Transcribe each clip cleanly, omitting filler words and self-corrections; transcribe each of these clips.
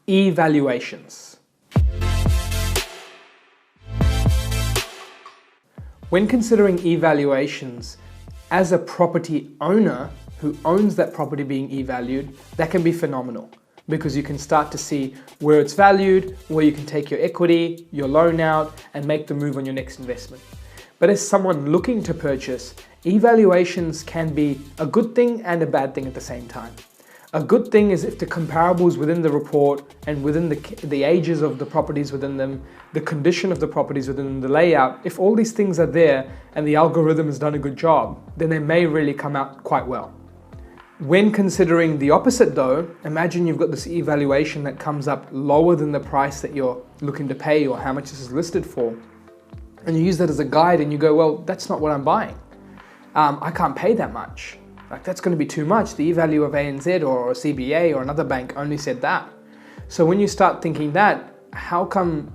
E-valuations. When considering e-valuations, as a property owner who owns that property being e-valued, that can be phenomenal because you can start to see where it's valued, where you can take your equity, your loan out, and make the move on your next investment. But as someone looking to purchase, e-valuations can be a good thing and a bad thing at the same time. A good thing is if the comparables within the report and within the ages of the properties within them, the condition of the properties within them, the layout, if all these things are there and the algorithm has done a good job, then they may really come out quite well. When considering the opposite though, imagine you've got this evaluation that comes up lower than the price that you're looking to pay or how much this is listed for. And you use that as a guide and you go, well, that's not what I'm buying. I can't pay that much. Like that's going to be too much. The e-value of ANZ or CBA or another bank only said that. So when you start thinking that, how come,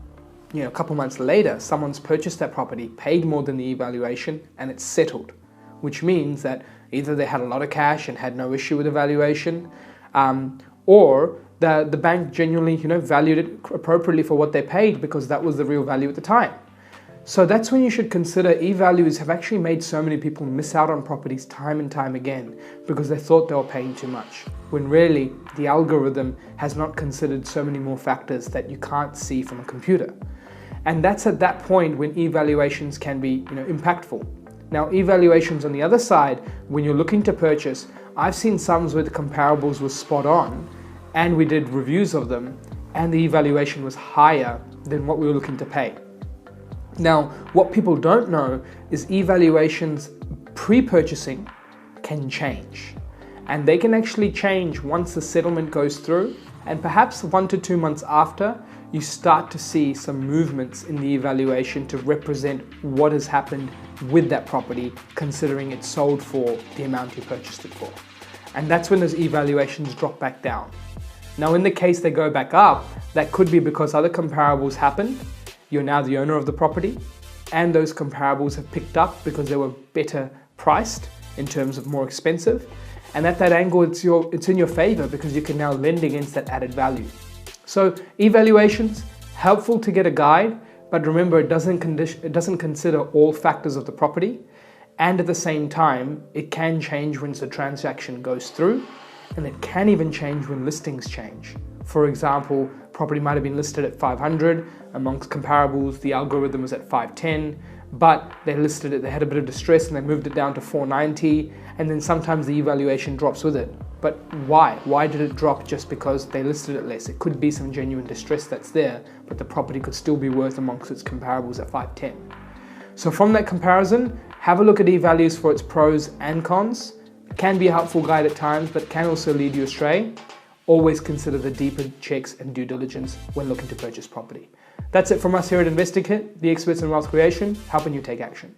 a couple months later, someone's purchased that property, paid more than the evaluation, and it's settled, which means that either they had a lot of cash and had no issue with the valuation, or the bank genuinely, valued it appropriately for what they paid because that was the real value at the time. So that's when you should consider e-values have actually made so many people miss out on properties time and time again because they thought they were paying too much, when really the algorithm has not considered so many more factors that you can't see from a computer. And that's at that point when e-valuations can be impactful. Now e-valuations on the other side, when you're looking to purchase, I've seen some where the comparables were spot on and we did reviews of them and the evaluation was higher than what we were looking to pay. Now, what people don't know is evaluations pre-purchasing can change. And they can actually change once the settlement goes through, and perhaps 1 to 2 months after, you start to see some movements in the evaluation to represent what has happened with that property, considering it's sold for the amount you purchased it for. And that's when those evaluations drop back down. Now, in the case they go back up, that could be because other comparables happened. You're now the owner of the property and those comparables have picked up because they were better priced in terms of more expensive. And at that angle, it's in your favor because you can now lend against that added value. So evaluations, helpful to get a guide, but remember it doesn't consider all factors of the property. And at the same time, it can change once the transaction goes through, and it can even change when listings change. For example, property might have been listed at 500, amongst comparables, the algorithm was at 510, but they listed it, they had a bit of distress and they moved it down to 490, and then sometimes the evaluation drops with it. But why? Why did it drop just because they listed it less? It could be some genuine distress that's there, but the property could still be worth amongst its comparables at 510. So from that comparison, have a look at e-values for its pros and cons. It can be a helpful guide at times, but can also lead you astray. Always consider the deeper checks and due diligence when looking to purchase property. That's it from us here at InvestorKit, the experts in wealth creation, helping you take action.